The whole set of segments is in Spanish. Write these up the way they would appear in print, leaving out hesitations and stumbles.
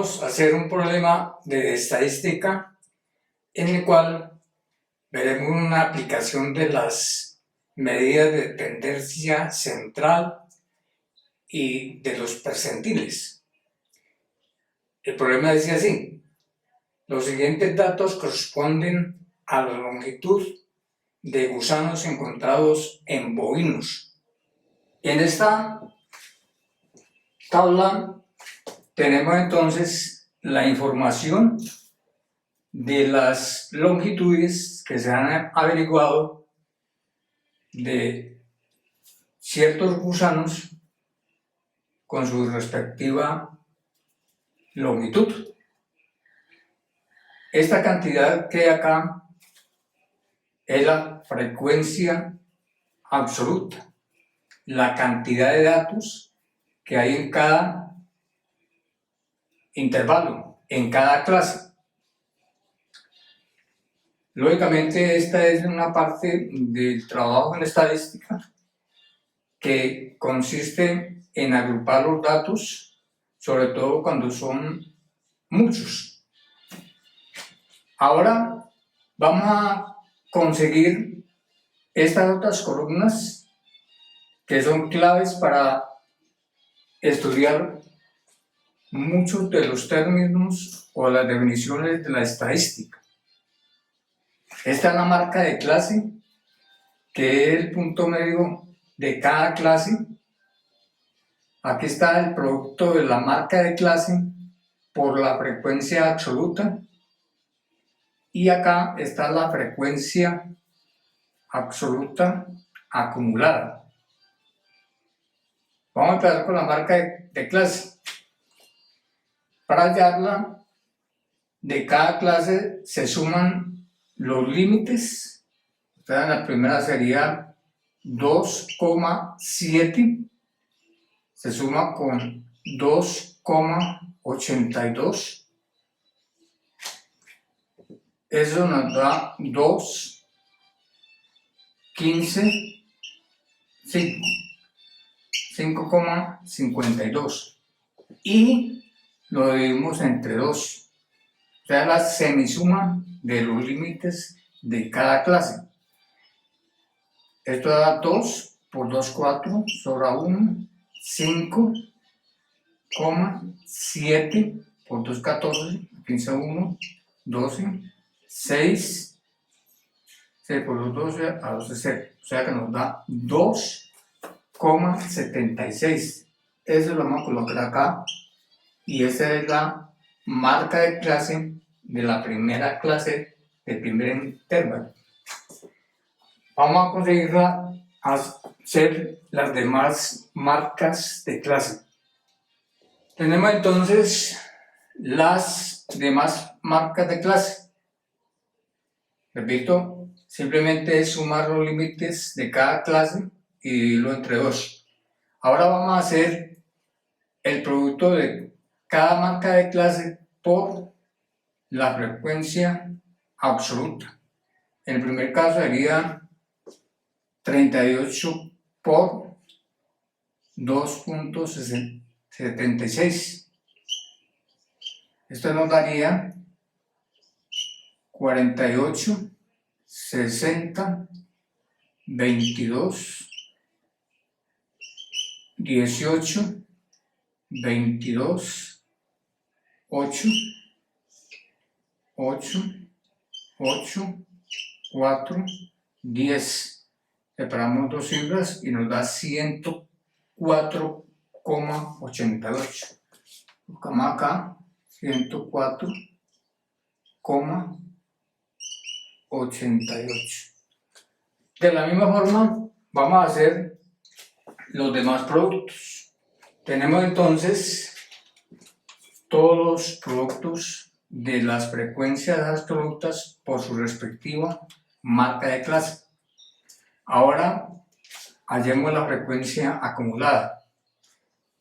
Vamos a hacer un problema de estadística en el cual veremos una aplicación de las medidas de tendencia central y de los percentiles. El problema dice así: los siguientes datos corresponden a la longitud de gusanos encontrados en bovinos. En esta tabla tenemos entonces la información de las longitudes que se han averiguado de ciertos gusanos con su respectiva longitud. Esta cantidad que hay acá es la frecuencia absoluta, la cantidad de datos que hay en cada intervalo, en cada clase. Lógicamente, esta es una parte del trabajo en estadística que consiste en agrupar los datos, sobre todo cuando son muchos. Ahora vamos a conseguir estas otras columnas que son claves para estudiar muchos de los términos o las definiciones de la estadística. Esta es la marca de clase, que es el punto medio de cada clase. Aquí está el producto de la marca de clase por la frecuencia absoluta, y acá está la frecuencia absoluta acumulada. Vamos a empezar con la marca de clase. Para hallarla de cada clase se suman los límites. Entonces, la primera sería 2,7, se suma con 2,82. Eso nos da 2, 15, 5, 5,52. Y lo dividimos entre 2. O sea, la semisuma de los límites de cada clase. Esto da 2 por 2, 4, sobra 1, 5,7 por 2, 14, 15, 1, 12, 6, 6 por 2, 12, a 12, 0. O sea que nos da 2,76. Eso lo vamos a colocar acá, y esa es la marca de clase de la primera clase del primer intervalo. Vamos a conseguirla hacer las demás marcas de clase. Tenemos entonces las demás marcas de clase. Repito, simplemente es sumar los límites de cada clase y dividirlo entre 2. Ahora vamos a hacer el producto de cada marca de clase por la frecuencia absoluta. En el primer caso sería 38 por 2,76. Esto nos daría 48, 60, 22, 18, 22, 8, 8, 8, 4, 10. Separamos dos cifras y nos da 104,88. Buscamos acá 104,88. De la misma forma vamos a hacer los demás productos. Tenemos entonces todos los productos de las frecuencias absolutas por su respectiva marca de clase. Ahora hallemos la frecuencia acumulada,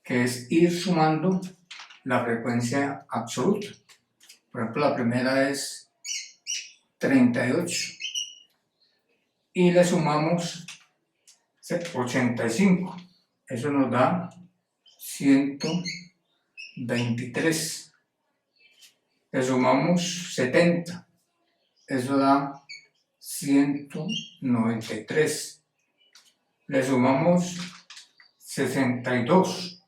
que es ir sumando la frecuencia absoluta. Por ejemplo, la primera es 38 y le sumamos 85. Eso nos da 123. le sumamos 70, eso da 193. Le sumamos 62,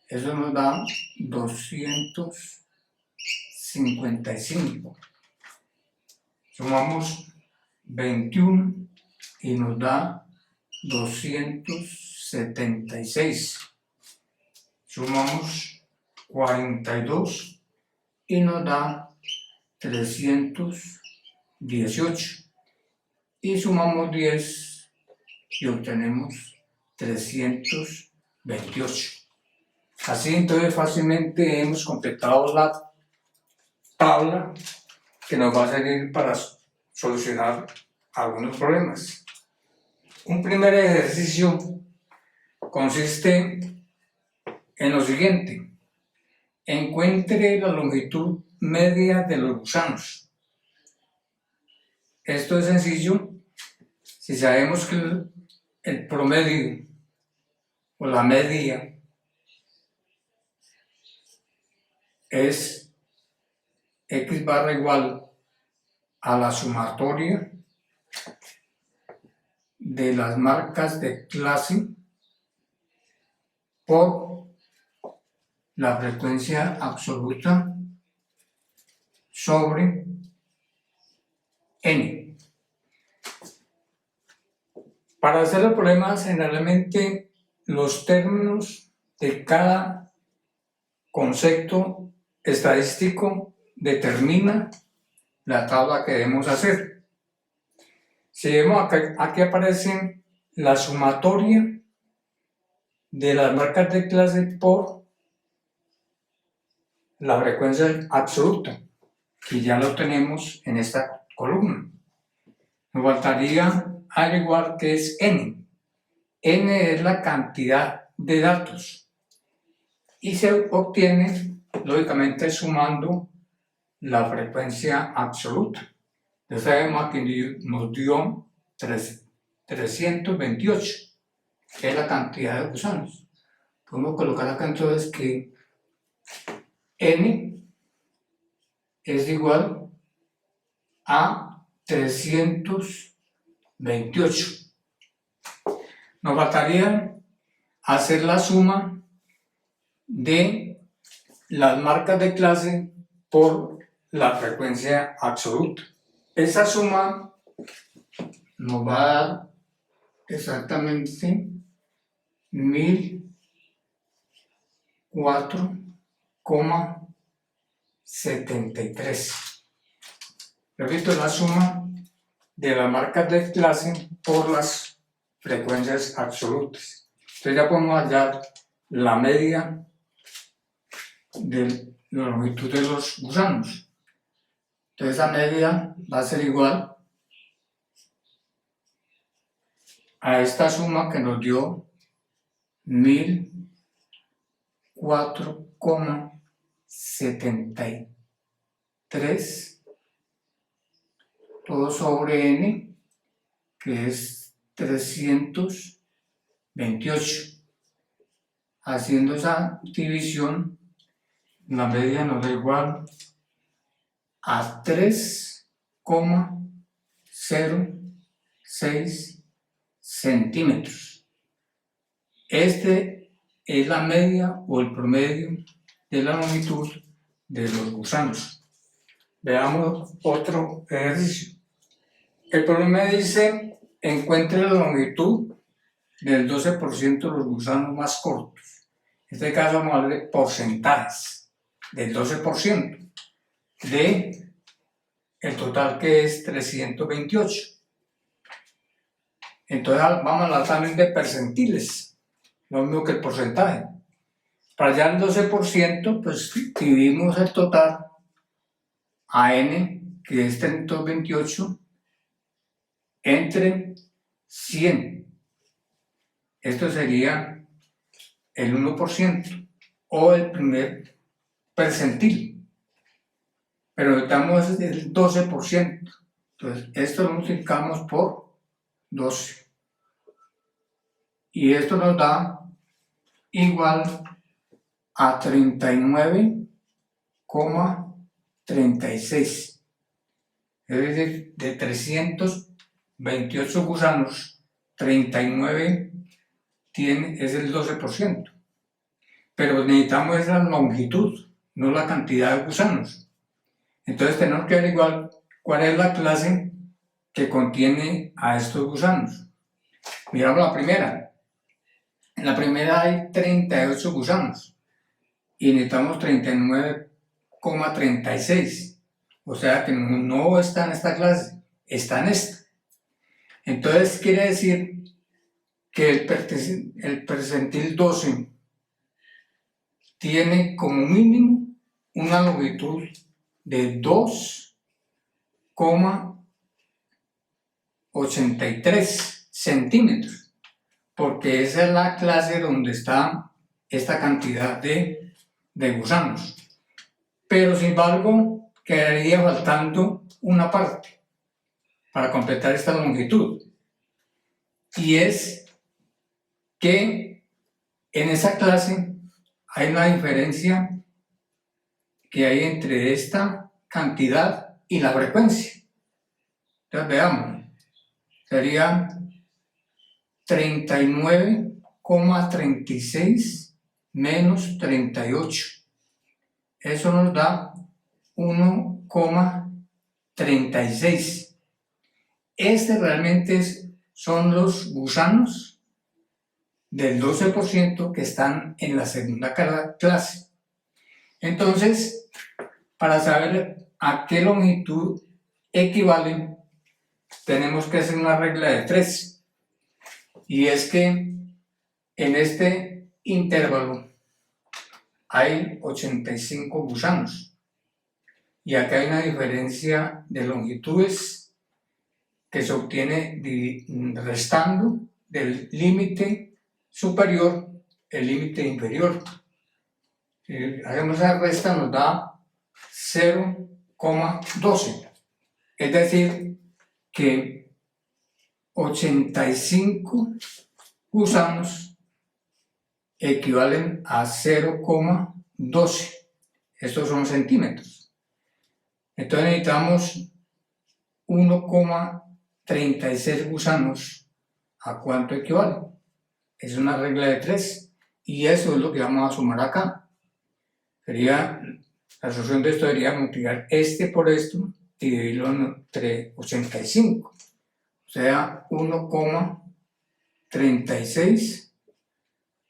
eso nos da 255. Sumamos 21 y nos da 276. Sumamos 42 y nos da 318. Y sumamos 10 y obtenemos 328. Así entonces fácilmente hemos completado la tabla que nos va a servir para solucionar algunos problemas. Un primer ejercicio consiste en lo siguiente: encuentre la longitud media de los gusanos. Esto es sencillo si sabemos que el promedio o la media es x barra igual a la sumatoria de las marcas de clase por la frecuencia absoluta sobre n. Para hacer los problemas, generalmente los términos de cada concepto estadístico determina la tabla que debemos hacer. Si vemos aquí aparece la sumatoria de las marcas de clase por la frecuencia absoluta, que ya lo tenemos en esta columna. Nos faltaría averiguar qué es n. N es la cantidad de datos y se obtiene lógicamente sumando la frecuencia absoluta. Ya sabemos que nos dio 328, que es la cantidad de gusanos. Podemos colocar acá entonces que n es igual a 328. Nos faltaría hacer la suma de las marcas de clase por la frecuencia absoluta. Esa suma nos va a dar exactamente 1004,73. Repito, la suma de las marcas de clase por las frecuencias absolutas. Entonces ya podemos hallar la media de la longitud de los gusanos. Entonces esa media va a ser igual a esta suma que nos dio 1004,73 todo sobre n, que es 328. Haciendo esa división, la media nos da igual a 3,06 centímetros. Este es la media o el promedio de la longitud de los gusanos. Veamos otro ejercicio. El problema dice: encuentre la longitud del 12% de los gusanos más cortos. En este caso vamos a hablar de porcentajes del 12% de el total, que es 328. Entonces vamos a hablar también de percentiles, lo mismo que el porcentaje. Para hallar el 12%, pues dividimos el total a n, que es 328, entre 100. Esto sería el 1% o el primer percentil, pero necesitamos el 12%. Entonces esto lo multiplicamos por 12 y esto nos da igual a 39,99. 36. Es decir, de 328 gusanos, 39 es el 12%. Pero necesitamos esa longitud, no la cantidad de gusanos. Entonces tenemos que averiguar cuál es la clase que contiene a estos gusanos. Miramos la primera. En la primera hay 38 gusanos y necesitamos 39,36. O sea que no está en esta clase, está en esta. Entonces quiere decir que el percentil 12 tiene como mínimo una longitud de 2,83 centímetros, porque esa es la clase donde está esta cantidad de gusanos. Pero sin embargo, quedaría faltando una parte para completar esta longitud, y es que en esa clase hay una diferencia que hay entre esta cantidad y la frecuencia. Entonces veamos, sería 39,36 menos 38. Eso nos da 1,36. Este realmente son los gusanos del 12% que están en la segunda clase. Entonces, para saber a qué longitud equivalen, tenemos que hacer una regla de 3. Y es que en este intervalo hay 85 gusanos. Y acá hay una diferencia de longitudes que se obtiene restando del límite superior el límite inferior. Si hacemos esa resta nos da 0,12. Es decir, que 85 gusanos equivalen a 0,12. Estos son centímetros. Entonces necesitamos 1,36 gusanos. ¿A cuánto equivale? Es una regla de 3. Y eso es lo que vamos a sumar acá. La solución de esto sería multiplicar este por esto y dividirlo entre 85. O sea, 1,36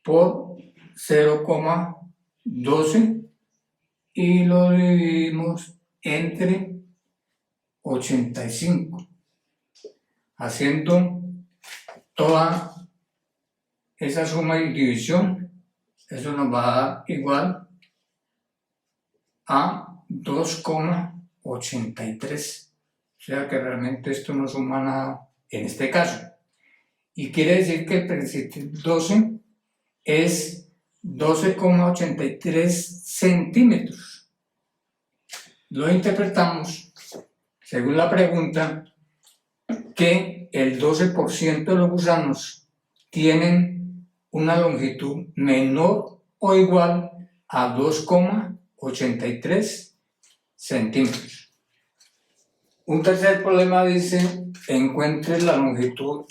por 0,12 y lo dividimos entre 85. Haciendo toda esa suma y división, eso nos va a dar igual a 2,83. O sea que realmente esto no suma nada en este caso. Y quiere decir que el percentil 12 es 12,83 centímetros. Lo interpretamos, según la pregunta, que el 12% de los gusanos tienen una longitud menor o igual a 2,83 centímetros. Un tercer problema dice: encuentre la longitud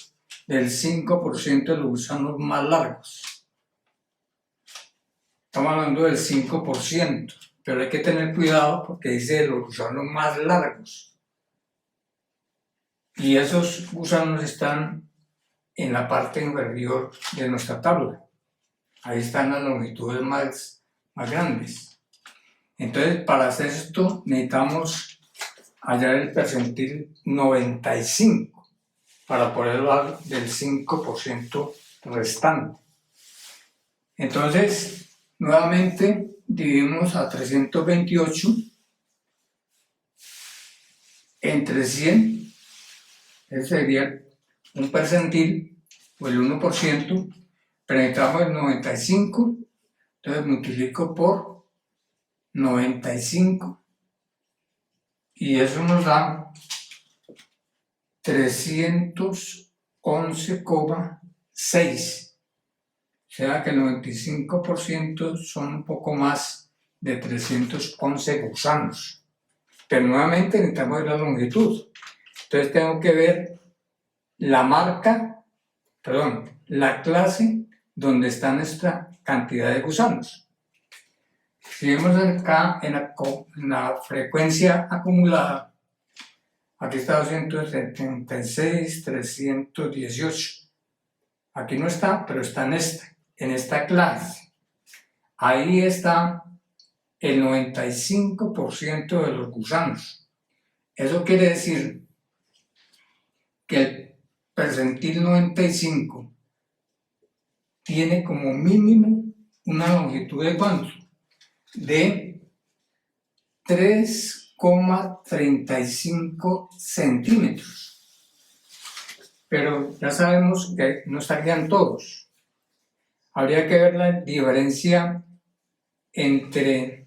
del 5% de los gusanos más largos. Estamos hablando del 5%, pero hay que tener cuidado porque dice los gusanos más largos. Y esos gusanos están en la parte inferior de nuestra tabla. Ahí están las longitudes más grandes. Entonces, para hacer esto necesitamos hallar el percentil 95 para poder hablar del 5% restante. Entonces, nuevamente dividimos a 328 entre 100. Ese sería un percentil o el 1%, pero necesitamos el 95, entonces multiplico por 95 y eso nos da 311,6. O sea que el 95% son un poco más de 311 gusanos. pero nuevamente necesitamos ver la longitud. Entonces tengo que ver la clase donde está nuestra cantidad de gusanos. Si vemos acá en la frecuencia acumulada, aquí está 276, 318. Aquí no está, pero está en esta clase. Ahí está el 95% de los gusanos. Eso quiere decir que el percentil 95 tiene como mínimo una longitud de ¿cuánto? De 3,35 centímetros. Pero ya sabemos que no estarían todos. Habría que ver la diferencia entre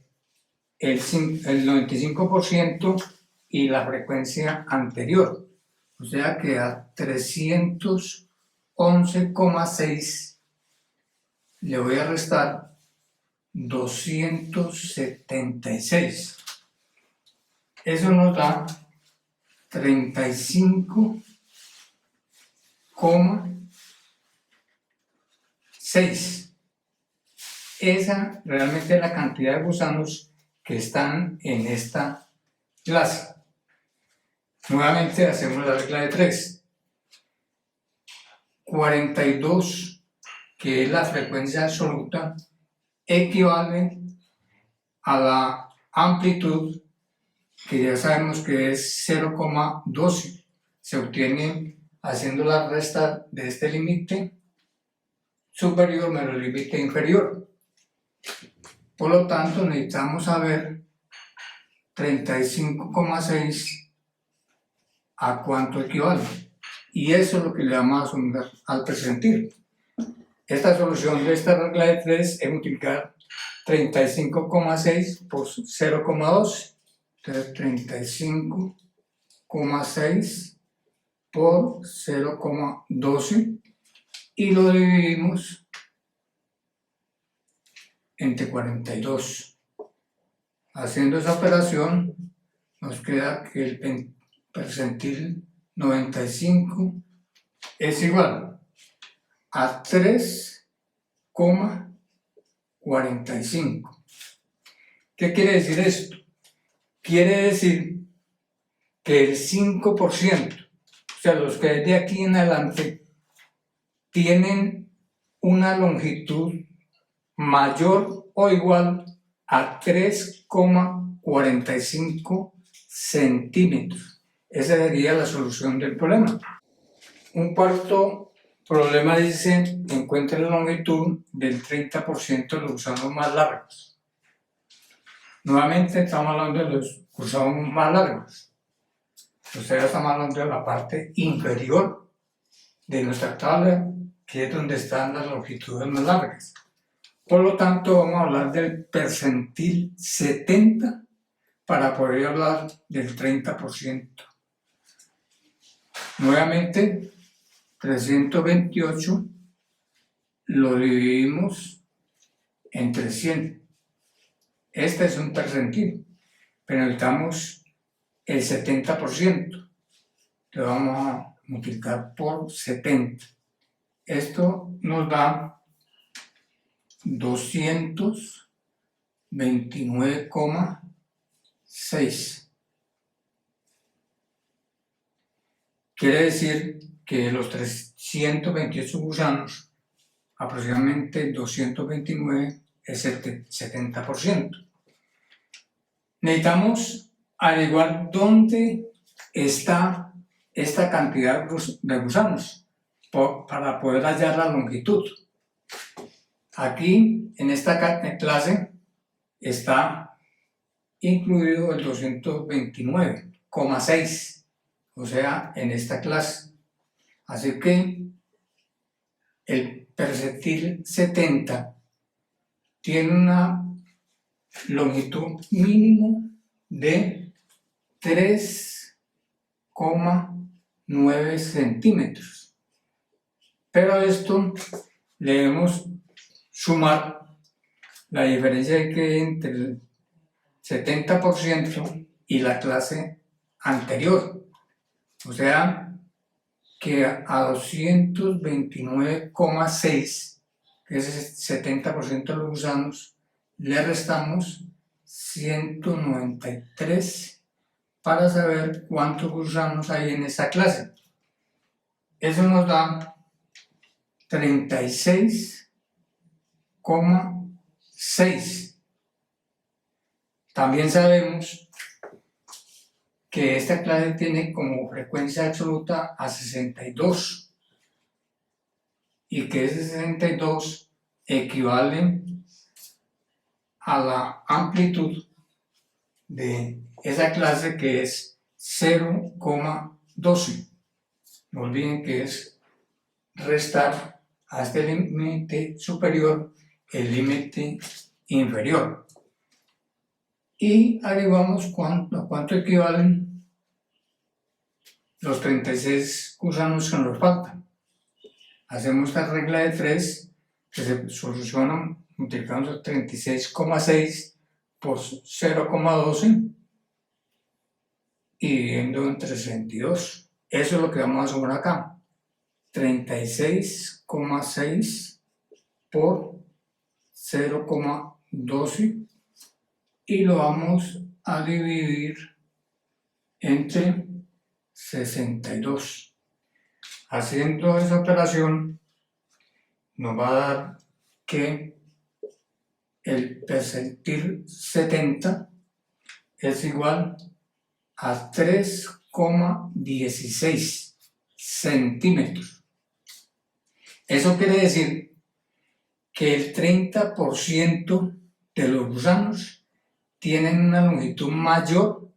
el 95% y la frecuencia anterior. O sea que a 311,6 le voy a restar 276. Eso nos da 35,6. Esa realmente es la cantidad de gusanos que están en esta clase. Nuevamente hacemos la regla de 3. 42, que es la frecuencia absoluta, equivale a la amplitud, que ya sabemos que es 0,12. Se obtiene haciendo la resta de este límite superior menos el límite inferior. Por lo tanto, necesitamos saber 35,6 a cuánto equivale. Y eso es lo que le vamos a sumar al percentil. Esta solución de esta regla de 3 es multiplicar 35,6 por 0,12. Entonces, 35,6 por 0,12 y lo dividimos entre 42. Haciendo esa operación nos queda que el percentil 95 es igual a 3,45. ¿Qué quiere decir esto? Quiere decir que el 5%, o sea, los que de aquí en adelante tienen una longitud mayor o igual a 3,45 centímetros. Esa sería la solución del problema. Un cuarto problema dice: encuentra la longitud del 30% de los gusanos más largos. Nuevamente estamos hablando de los gusanos más largos. Ustedes estamos hablando de la parte inferior de nuestra tabla, que es donde están las longitudes más largas. Por lo tanto, vamos a hablar del percentil 70 para poder hablar del 30%. Nuevamente, 328 lo dividimos entre 100. Este es un percentil, pero necesitamos el 70%. Lo vamos a multiplicar por 70. Esto nos da 229,6. Quiere decir que los 328 gusanos, aproximadamente 229 es el 70%. Necesitamos averiguar dónde está esta cantidad de gusanos para poder hallar la longitud. Aquí, en esta clase, está incluido el 229,6, o sea, en esta clase. Así que el percentil 70 tiene una longitud mínimo de 3,9 centímetros. Pero a esto le debemos sumar la diferencia que hay entre el 70% y la clase anterior. O sea que a 229,6, que es el 70% de los gusanos, le restamos 193 para saber cuántos gusanos hay en esa clase. Eso nos da 36,6. También sabemos que esta clase tiene como frecuencia absoluta a 62 y que ese 62 equivale a la amplitud de esa clase, que es 0,12. No olviden que es restar a este límite superior el límite inferior. Y averiguamos cuánto equivalen los 36 gusanos que nos faltan. Hacemos esta regla de 3 que se soluciona multiplicando 36,6 por 0,12 y dividiendo entre 62. Eso es lo que vamos a sumar acá. 36,6 por 0,12 y lo vamos a dividir entre 62. Haciendo esa operación nos va a dar que el percentil 70 es igual a 3,16 centímetros. Eso quiere decir que el 30% de los gusanos tienen una longitud mayor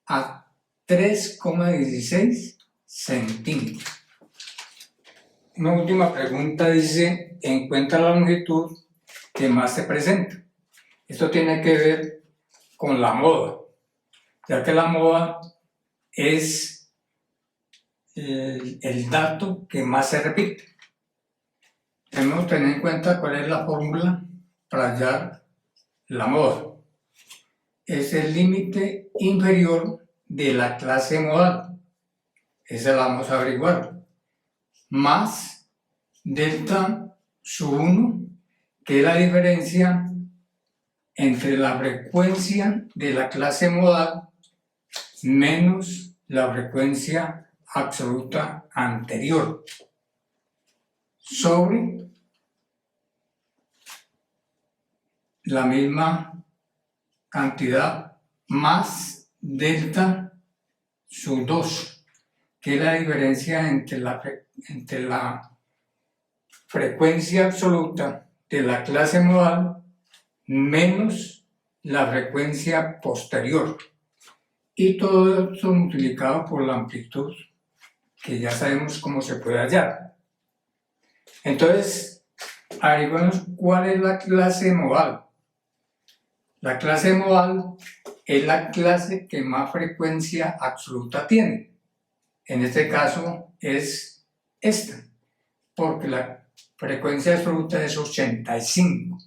a 3,16 centímetros. Una última pregunta dice: encuentra la longitud que más se presenta. Esto tiene que ver con la moda, ya que la moda es el dato que más se repite. Debemos tener en cuenta cuál es la fórmula para hallar la moda. Es el límite inferior de la clase modal. Esa la vamos a averiguar. Más delta sub 1, que es la diferencia entre la frecuencia de la clase modal menos la frecuencia absoluta anterior, sobre la misma cantidad más delta sub 2, que es la diferencia entre la frecuencia absoluta de la clase modal menos la frecuencia posterior. Y todo esto multiplicado por la amplitud, que ya sabemos cómo se puede hallar. Entonces, averiguemos cuál es la clase modal. La clase modal es la clase que más frecuencia absoluta tiene. En este caso es esta, porque la frecuencia absoluta es 85.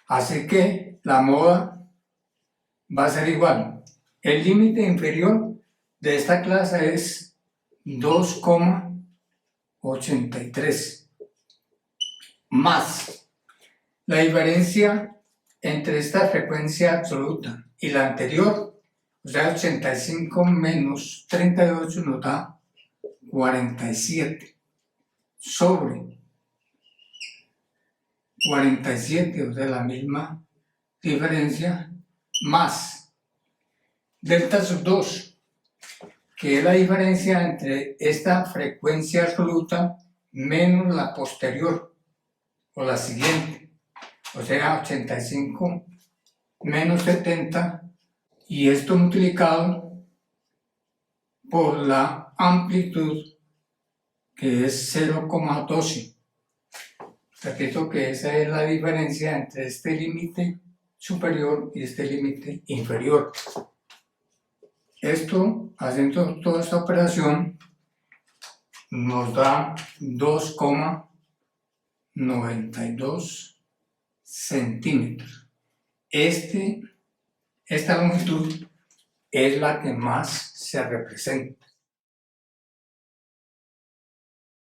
Así que la moda va a ser igual. El límite inferior de esta clase es 2,83 más la diferencia entre esta frecuencia absoluta y la anterior, o sea, 85 menos 38 nos da 47, sobre 47, o sea, la misma diferencia, más delta sub 2, que es la diferencia entre esta frecuencia absoluta menos la posterior o la siguiente, o sea, 85 menos 70, y esto multiplicado por la amplitud, que es 0,12. Repito que esa es la diferencia entre este límite superior y este límite inferior. Esto, haciendo toda esta operación, nos da 2,92 centímetros. Esta longitud es la que más se representa.